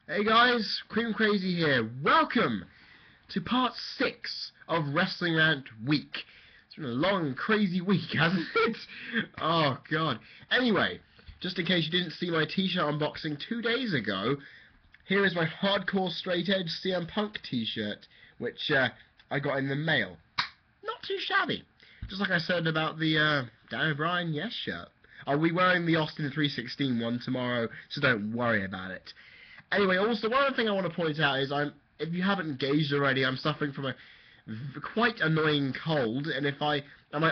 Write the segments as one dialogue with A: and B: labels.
A: Hey guys, CreamCrazy here. Welcome to part 6 of Wrestling Rant Week. It's been a long, crazy week, hasn't it? Oh god. Anyway, just in case you didn't see my t-shirt unboxing 2 days ago, here is my hardcore straight edge CM Punk t-shirt, which I got in the mail. Not too shabby. Just like I said about the Dan O'Brien Yes shirt. I'll be wearing the Austin 316 one tomorrow, so don't worry about it. Anyway, also, one other thing I want to point out is if you haven't gauged already, I'm suffering from a quite annoying cold, and my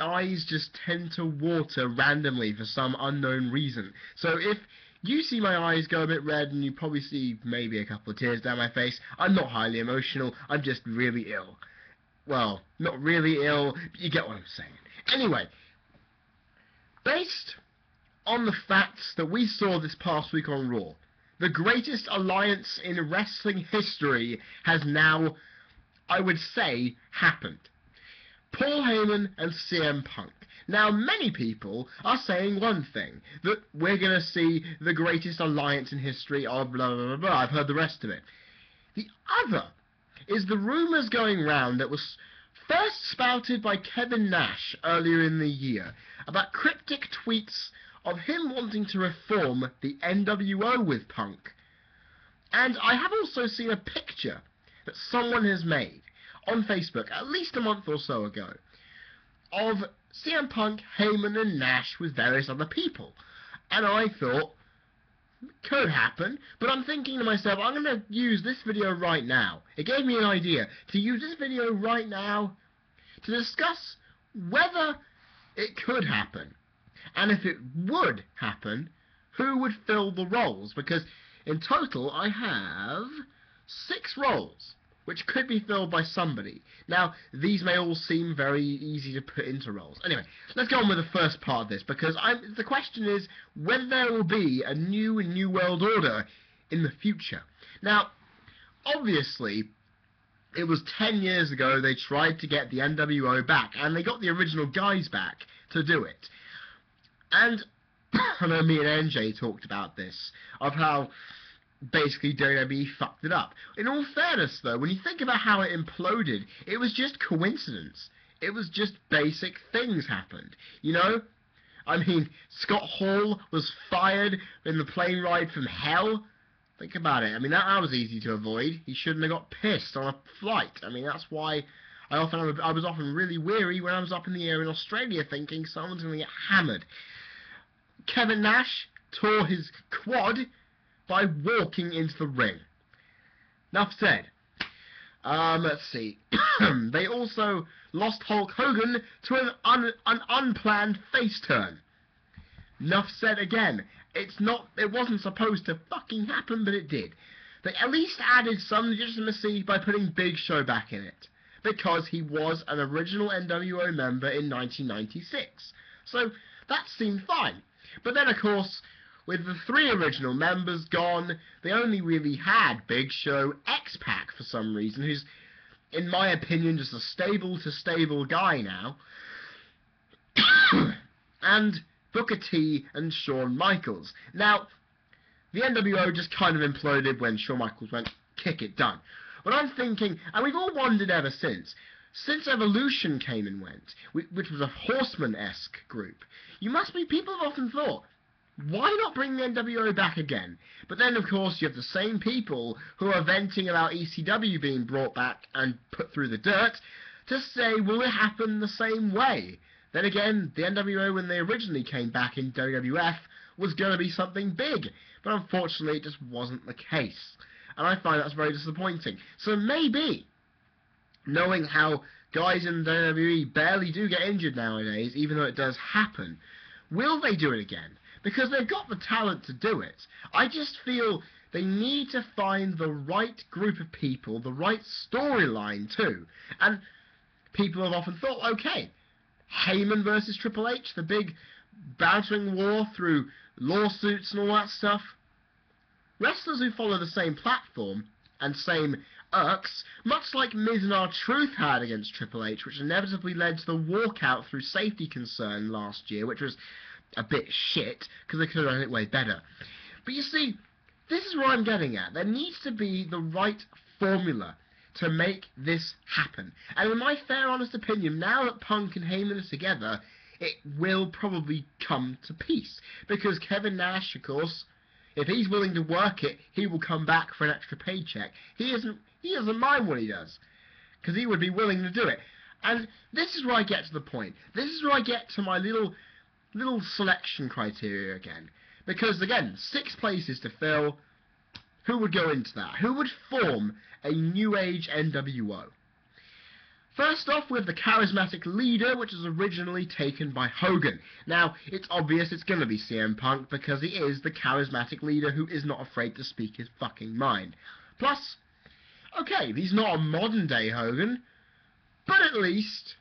A: eyes just tend to water randomly for some unknown reason. So if you see my eyes go a bit red, and you probably see maybe a couple of tears down my face, I'm not highly emotional, I'm just really ill. Well, not really ill, but you get what I'm saying. Anyway, based on the facts that we saw this past week on Raw, the greatest alliance in wrestling history has now, I would say, happened. Paul Heyman and CM Punk. Now, many people are saying one thing, that we're going to see the greatest alliance in history of blah, blah, blah, blah. I've heard the rest of it. The other is the rumours going round that was first spouted by Kevin Nash earlier in the year about cryptic tweets of him wanting to reform the nWo with Punk. And I have also seen a picture that someone has made on Facebook at least a month or so ago of CM Punk, Heyman and Nash with various other people. And I thought, could happen, but I'm thinking to myself, I'm going to use this video right now. It gave me an idea to use this video right now to discuss whether it could happen. And if it would happen, who would fill the roles? Because in total, I have 6 roles, which could be filled by somebody. Now, these may all seem very easy to put into roles. Anyway, let's go on with the first part of this, because the question is whether there will be a New World Order in the future. Now, obviously, it was 10 years ago they tried to get the nWo back, and they got the original guys back to do it. And I know me and NJ talked about this, of how basically WWE fucked it up. In all fairness, though, when you think about how it imploded, it was just coincidence. It was just basic things happened, you know? I mean, Scott Hall was fired in the plane ride from hell. Think about it. I mean, that was easy to avoid. He shouldn't have got pissed on a flight. I mean, that's why I was often really weary when I was up in the air in Australia thinking someone's going to get hammered. Kevin Nash tore his quad by walking into the ring. Enough said. Let's see. They also lost Hulk Hogan to an unplanned face turn. Enough said again. It wasn't supposed to fucking happen, but it did. They at least added some legitimacy by putting Big Show back in it, because he was an original nWo member in 1996. So that seemed fine. But then, of course, with the 3 original members gone, they only really had Big Show, X-Pac for some reason, who's, in my opinion, just a stable guy now, and Booker T and Shawn Michaels. Now, the nWo just kind of imploded when Shawn Michaels went, kick it, done. But I'm thinking, and we've all wondered ever since Evolution came and went, which was a Horseman-esque group, people have often thought, why not bring the nWo back again? But then, of course, you have the same people who are venting about ECW being brought back and put through the dirt to say, will it happen the same way? Then again, the nWo, when they originally came back in WWF, was going to be something big. But unfortunately, it just wasn't the case. And I find that's very disappointing. So maybe, knowing how guys in WWE barely do get injured nowadays, even though it does happen, will they do it again? Because they've got the talent to do it. I just feel they need to find the right group of people, the right storyline too. And people have often thought, okay, Heyman versus Triple H, the big bantering war through lawsuits and all that stuff. Wrestlers who follow the same platform and same irks, much like Miz and R-Truth had against Triple H, which inevitably led to the walkout through safety concern last year, which was a bit shit, because they could have done it way better. But you see, this is what I'm getting at. There needs to be the right formula to make this happen. And in my fair, honest opinion, now that Punk and Heyman are together, it will probably come to peace. Because Kevin Nash, of course, if he's willing to work it, he will come back for an extra paycheck. He doesn't mind what he does, because he would be willing to do it. And this is where I get to the point. This is where I get to my little selection criteria again. Because, again, 6 places to fill. Who would go into that? Who would form a New Age nWo? First off, we have the charismatic leader, which was originally taken by Hogan. Now, it's obvious it's going to be CM Punk, because he is the charismatic leader who is not afraid to speak his fucking mind. Plus, okay, he's not a modern-day Hogan, but at least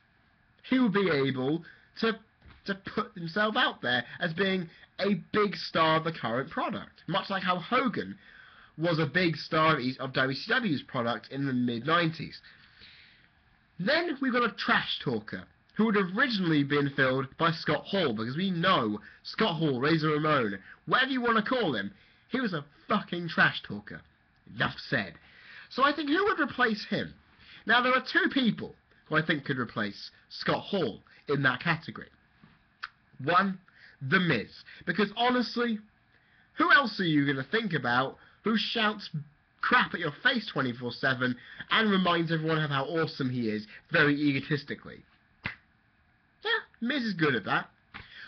A: he will be able to put himself out there as being a big star of the current product. Much like how Hogan was a big star of WCW's product in the mid-90s. Then we've got a trash talker, who would have originally been filled by Scott Hall, because we know Scott Hall, Razor Ramon, whatever you want to call him, he was a fucking trash talker. Enough said. So I think who would replace him? Now, there are 2 people who I think could replace Scott Hall in that category. One, The Miz. Because honestly, who else are you going to think about who shouts crap at your face 24/7 and reminds everyone of how awesome he is very egotistically? Yeah, Miz is good at that.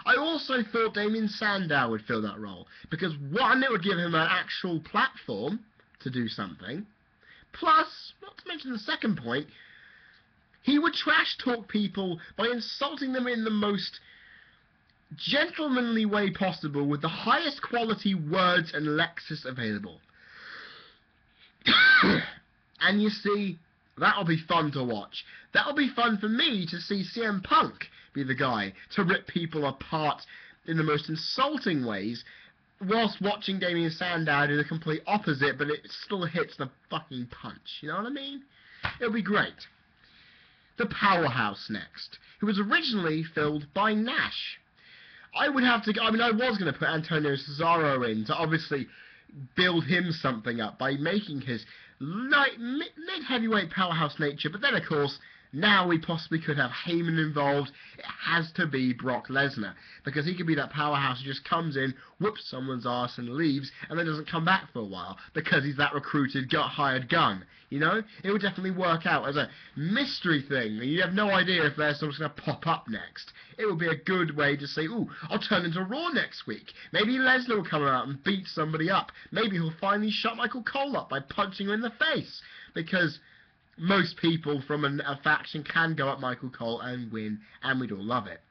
A: I also thought Damien Sandow would fill that role, because 1, it would give him an actual platform to do something, plus, not to mention the second point, he would trash talk people by insulting them in the most gentlemanly way possible with the highest quality words and lexis available. And you see, that'll be fun to watch. That'll be fun for me to see CM Punk be the guy to rip people apart in the most insulting ways, whilst watching Damien Sandow do the complete opposite, but it still hits the fucking punch. You know what I mean? It'll be great. The Powerhouse next, who was originally filled by Nash. I would have to, I was going to put Antonio Cesaro in to obviously build him something up by making his mid-heavyweight powerhouse nature, but then of course, now we possibly could have Heyman involved. It has to be Brock Lesnar, because he could be that powerhouse who just comes in, whoops someone's arse and leaves, and then doesn't come back for a while, because he's that recruited, hired gun, you know? It would definitely work out as a mystery thing. You have no idea if there's someone going to pop up next. It would be a good way to say, ooh, I'll turn into Raw next week. Maybe Lesnar will come out and beat somebody up. Maybe he'll finally shut Michael Cole up by punching him in the face, because most people from a faction can go at Michael Cole and win, and we'd all love it.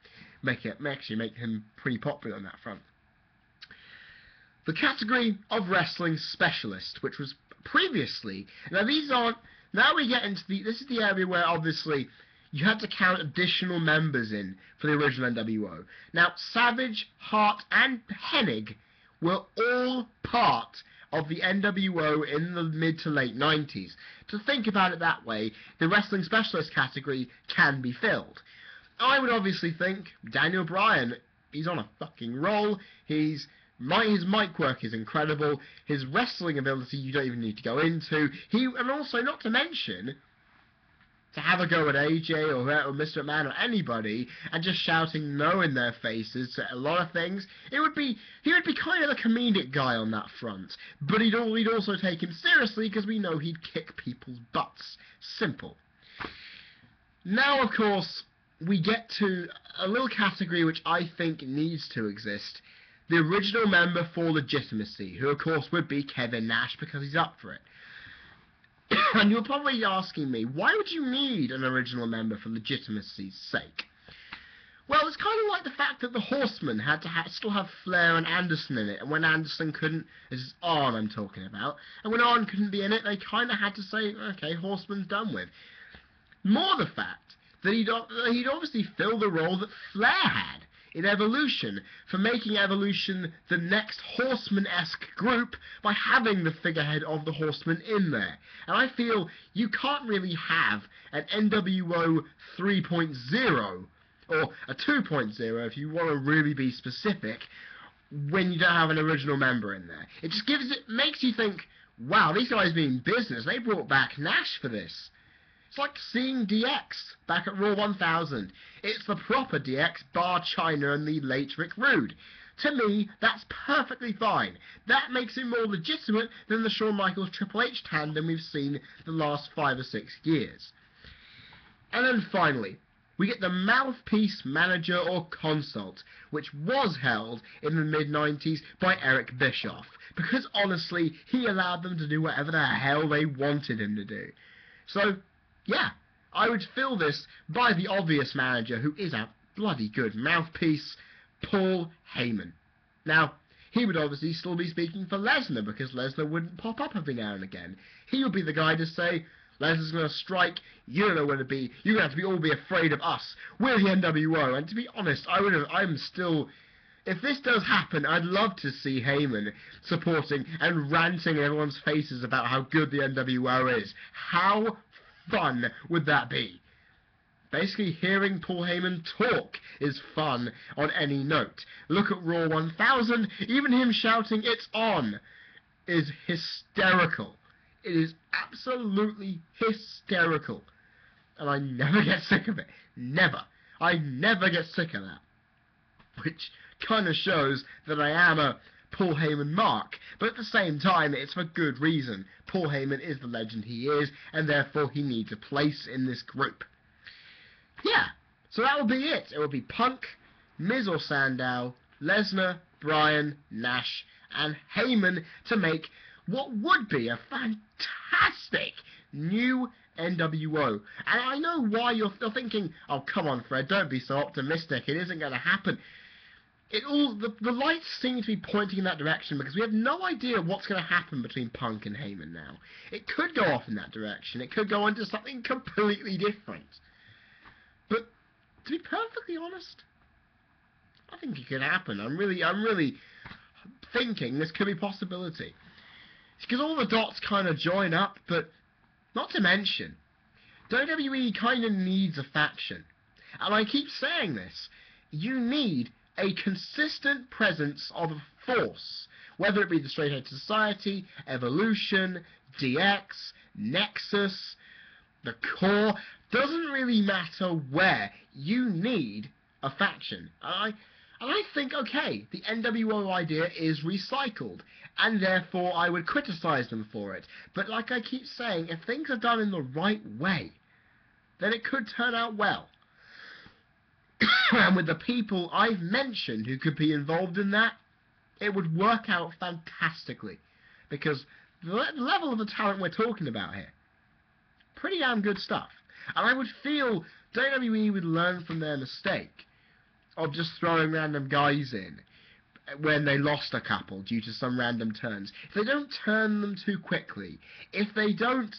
A: Make him pretty popular on that front. The category of wrestling specialist, which was previously, now we get into this is the area where obviously you had to count additional members in for the original nWo. Now, Savage, Hart, and Hennig were all part of the nWo in the mid to late 90s. To think about it that way, the wrestling specialist category can be filled. I would obviously think Daniel Bryan, he's on a fucking roll. His mic work is incredible. His wrestling ability you don't even need to go into. And also, not to mention, to have a go at AJ or Mr. McMahon or anybody and just shouting no in their faces to a lot of things, he would be kind of a comedic guy on that front. But we'd also take him seriously, because we know he'd kick people's butts. Simple. Now, of course, we get to a little category which I think needs to exist. The original member for Legitimacy, who of course would be Kevin Nash, because he's up for it. And you're probably asking me, why would you need an original member for Legitimacy's sake? Well, it's kind of like the fact that the Horsemen had to still have Flair and Anderson in it, and when Anderson couldn't, this is Arn I'm talking about, and when Arn couldn't be in it, they kind of had to say, okay, Horseman's done with. More the fact that he'd obviously fill the role that Flair had in Evolution, for making Evolution the next Horseman-esque group by having the figurehead of the Horseman in there. And I feel you can't really have an nWo 3.0, or a 2.0 if you want to really be specific, when you don't have an original member in there. It just makes you think, wow, these guys mean business. They brought back Nash for this. It's like seeing DX back at Raw 1000. It's the proper DX, bar China and the late Rick Rude. To me, that's perfectly fine. That makes it more legitimate than the Shawn Michaels Triple H tandem we've seen the last 5 or 6 years. And then finally, we get the Mouthpiece Manager or Consult, which was held in the mid-90s by Eric Bischoff, because honestly, he allowed them to do whatever the hell they wanted him to do. So, yeah, I would fill this by the obvious manager, who is a bloody good mouthpiece, Paul Heyman. Now, he would obviously still be speaking for Lesnar, because Lesnar wouldn't pop up every now and again. He would be the guy to say, Lesnar's going to strike, you don't know where to be, you're going to have to all be afraid of us, we're the nWo. And to be honest, I'm still, if this does happen, I'd love to see Heyman supporting and ranting in everyone's faces about how good the nWo is. How fun would that be? Basically, hearing Paul Heyman talk is fun on any note. Look at Raw 1000, even him shouting, "It's on!" is hysterical. It is absolutely hysterical. And I never get sick of it. Never. I never get sick of that. Which kind of shows that I am a Paul Heyman mark, but at the same time, it's for good reason. Paul Heyman is the legend he is, and therefore he needs a place in this group. Yeah, so that will be it. It will be Punk, Miz or Sandow, Lesnar, Bryan, Nash, and Heyman to make what would be a fantastic new nWo. And I know why you're thinking, oh, come on, Fred, don't be so optimistic. It isn't going to happen. The lights seem to be pointing in that direction, because we have no idea what's going to happen between Punk and Heyman now. It could go off in that direction. It could go into something completely different. But to be perfectly honest, I think it could happen. I'm really thinking this could be a possibility. Because all the dots kind of join up, but not to mention, WWE kind of needs a faction. And I keep saying this. You need a consistent presence of a force, whether it be the Straight Edge Society, Evolution, DX, Nexus, the Core, doesn't really matter where. You need a faction. And I think, okay, the nWo idea is recycled, and therefore I would criticize them for it. But like I keep saying, if things are done in the right way, then it could turn out well. And with the people I've mentioned who could be involved in that, it would work out fantastically. Because the level of the talent we're talking about here, pretty damn good stuff. And I would feel WWE would learn from their mistake of just throwing random guys in when they lost a couple due to some random turns. If they don't turn them too quickly, if they don't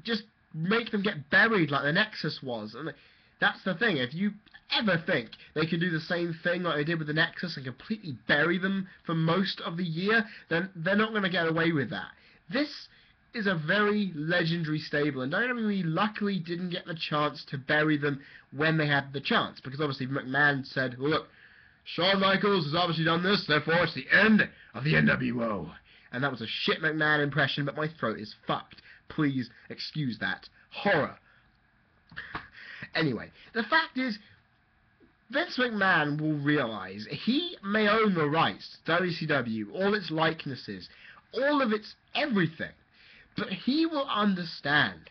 A: just make them get buried like the Nexus was, and that's the thing, if you ever think they could do the same thing like they did with the Nexus and completely bury them for most of the year, then they're not going to get away with that. This is a very legendary stable, and WWE luckily didn't get the chance to bury them when they had the chance, because obviously McMahon said, well, look, Shawn Michaels has obviously done this, therefore it's the end of the nWo. And that was a shit McMahon impression, but my throat is fucked. Please excuse that. Horror. Anyway, the fact is, Vince McMahon will realise he may own the rights to WCW, all its likenesses, all of its everything, but he will understand,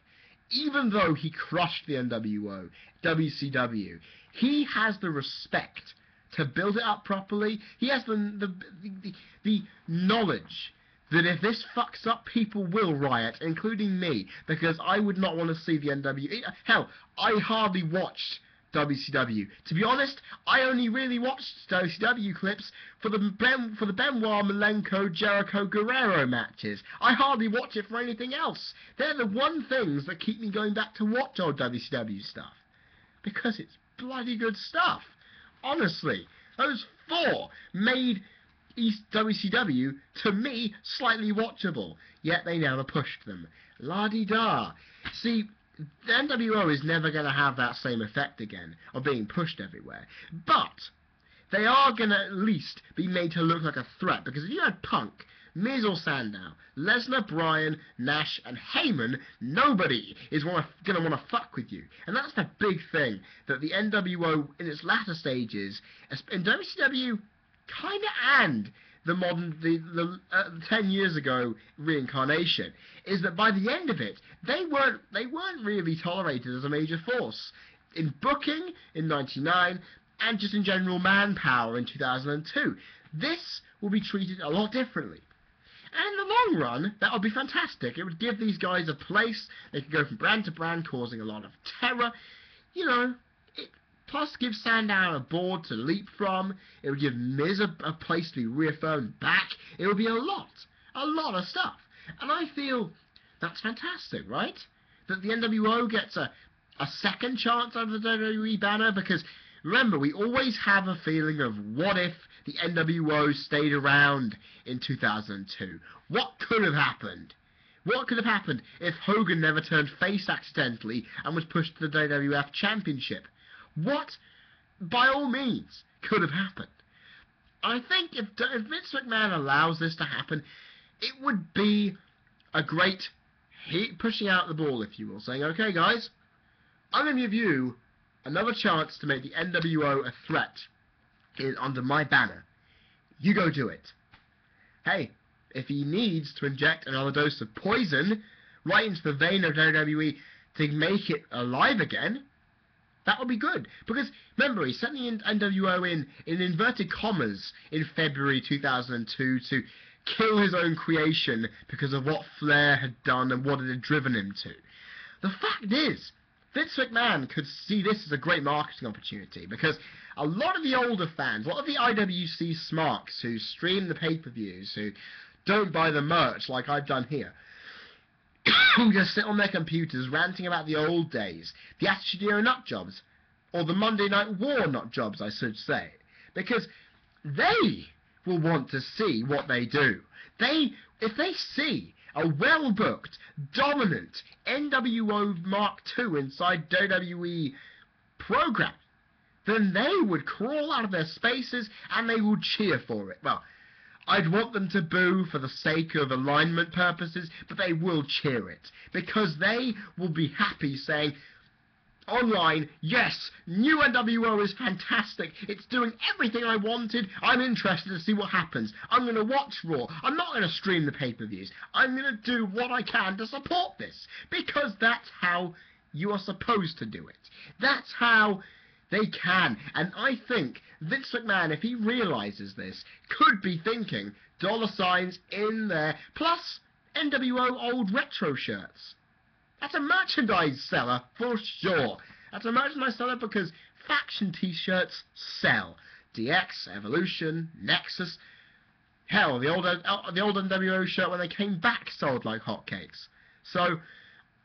A: even though he crushed the nWo, WCW, he has the respect to build it up properly. He has the knowledge that if this fucks up, people will riot, including me, because I would not want to see the nWo. Hell, I hardly watched WCW. To be honest, I only really watched WCW clips for the Benoit, Malenko, Jericho, Guerrero matches. I hardly watch it for anything else. They're the one things that keep me going back to watch old WCW stuff. Because it's bloody good stuff. Honestly, those 4 made WCW, to me, slightly watchable, yet they never pushed them. La-di-da. See, the nWo is never going to have that same effect again, of being pushed everywhere. But they are going to at least be made to look like a threat. Because if you had Punk, Miz or Sandow, Lesnar, Bryan, Nash, and Heyman, nobody is going to want to fuck with you. And that's the big thing that the nWo in its latter stages, in WCW, kind of, and the modern, the 10 years ago reincarnation, is that by the end of it, they weren't really tolerated as a major force. In booking in '99, and just in general manpower in 2002. This will be treated a lot differently. And in the long run, that would be fantastic. It would give these guys a place. They could go from brand to brand, causing a lot of terror. You know, plus give Sandow a board to leap from. It would give Miz a place to be reaffirmed back. It would be a lot of stuff. And I feel that's fantastic, right? That the nWo gets a second chance under the WWE banner, because remember, we always have a feeling of what if the nWo stayed around in 2002? What could have happened? What could have happened if Hogan never turned face accidentally and was pushed to the WWF Championship? What, by all means, could have happened? I think if Vince McMahon allows this to happen, it would be a great pushing out the ball, if you will, saying, okay, guys, I'm going to give you another chance to make the nWo a threat under my banner. You go do it. Hey, if he needs to inject another dose of poison right into the vein of WWE to make it alive again, that would be good. Because, remember, he sent the nWo in inverted commas in February 2002 to kill his own creation because of what Flair had done and what it had driven him to. The fact is, Vince McMahon could see this as a great marketing opportunity, because a lot of the older fans, a lot of the IWC smarks who stream the pay-per-views, who don't buy the merch like I've done here, who just sit on their computers ranting about the old days, the Attitude Era nut jobs, or the Monday Night War nut jobs, I should say, because they will want to see what they do. If they see a well-booked, dominant nWo Mark II inside WWE program, then they would crawl out of their spaces and they would cheer for it. Well, I'd want them to boo for the sake of alignment purposes, but they will cheer it, because they will be happy saying, online, yes, new nWo is fantastic. It's doing everything I wanted. I'm interested to see what happens. I'm going to watch Raw. I'm not going to stream the pay-per-views. I'm going to do what I can to support this, because that's how you are supposed to do it. That's how they can. And I think Vince McMahon, if he realizes this, could be thinking $ in there, plus nWo old retro shirts. That's a merchandise seller, for sure. That's a merchandise seller because faction t-shirts sell. DX, Evolution, Nexus. Hell, the old nWo shirt when they came back sold like hotcakes. So,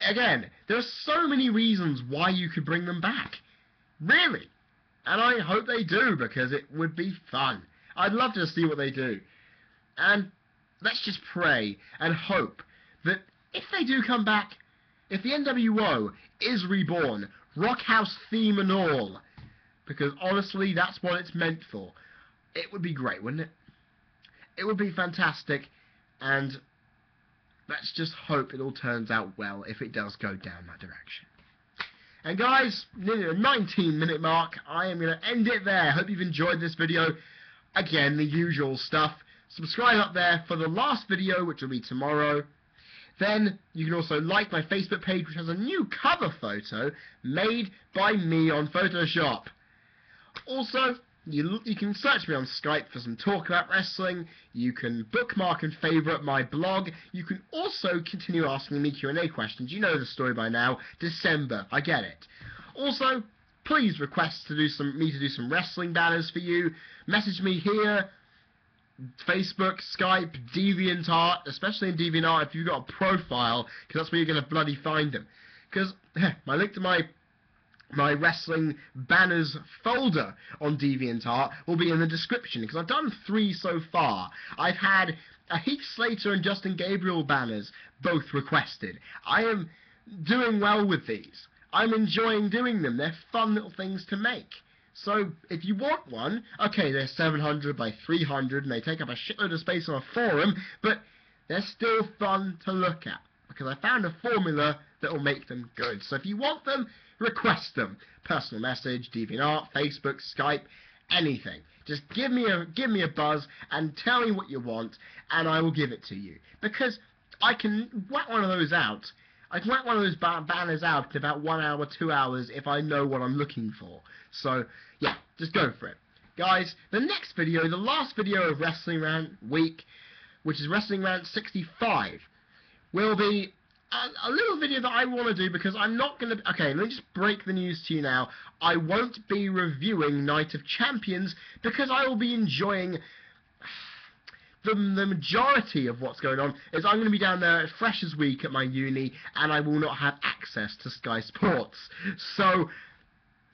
A: again, there are so many reasons why you could bring them back. Really. And I hope they do, because it would be fun. I'd love to see what they do. And let's just pray and hope that if they do come back, if the nWo is reborn, Rock House theme and all, because honestly, that's what it's meant for, it would be great, wouldn't it? It would be fantastic, and let's just hope it all turns out well if it does go down that direction. And guys, nearly a 19-minute mark, I am going to end it there. Hope you've enjoyed this video. Again, the usual stuff. Subscribe up there for the last video, which will be tomorrow. Then you can also like my Facebook page, which has a new cover photo made by me on Photoshop. Also, you can search me on Skype for some talk about wrestling. You can bookmark and favourite my blog. You can also continue asking me Q&A questions. You know the story by now. December, I get it. Also, please request me to do some wrestling banners for you. Message me here. Facebook, Skype, DeviantArt, especially in DeviantArt if you've got a profile, because that's where you're going to bloody find them. Because my link to my wrestling banners folder on DeviantArt will be in the description, because I've done 3 so far. I've had a Heath Slater and Justin Gabriel banners both requested. I am doing well with these. I'm enjoying doing them. They're fun little things to make. So if you want one, okay, they're 700 by 300 and they take up a shitload of space on a forum, but they're still fun to look at because I found a formula that will make them good. So if you want them, request them. Personal message, DeviantArt, Facebook, Skype, anything. Just give me a buzz and tell me what you want, and I will give it to you. Because I can whack one of those out. I can whack one of those banners out in about 1 hour, 2 hours if I know what I'm looking for. So, yeah, just go for it. Guys, the next video, the last video of Wrestling Rant Week, which is Wrestling Rant 65, will be a little video that I want to do because I'm not going to... Okay, let me just break the news to you now. I won't be reviewing Night of Champions because I will be enjoying... The majority of what's going on is I'm going to be down there at Freshers Week at my uni and I will not have access to Sky Sports. So,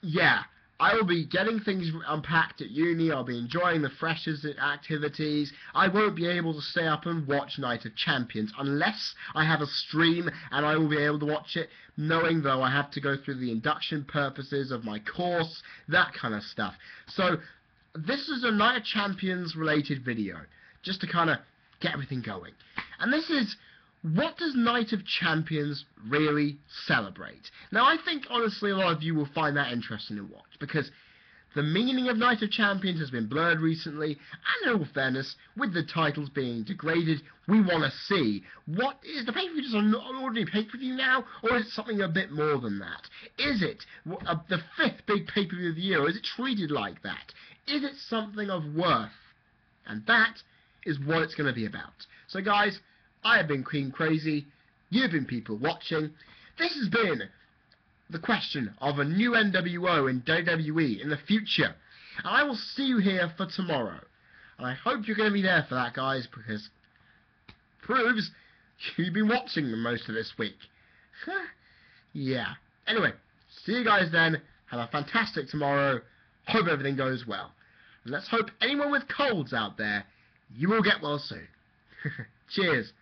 A: yeah, I will be getting things unpacked at uni. I'll be enjoying the Freshers activities. I won't be able to stay up and watch Night of Champions unless I have a stream and I will be able to watch it, knowing though I have to go through the induction purposes of my course, that kind of stuff. So, this is a Night of Champions related video, just to kind of get everything going. And this is, what does Night of Champions really celebrate? Now, I think, honestly, a lot of you will find that interesting to watch, because the meaning of Night of Champions has been blurred recently, and in all fairness, with the titles being degraded, we want to see, what is the pay-per-view just an ordinary pay-per-view now, or is it something a bit more than that? Is it the 5th big pay-per-view of the year, or is it treated like that? Is it something of worth? And that is what it's going to be about. So guys, I have been CreamCrazy, you've been people watching. This has been the question of a new nWo in WWE in the future. And I will see you here for tomorrow. And I hope you're going to be there for that, guys, because it proves you've been watching them most of this week. Yeah. Anyway, see you guys then. Have a fantastic tomorrow. Hope everything goes well. And let's hope anyone with colds out there, you will get well soon. Cheers.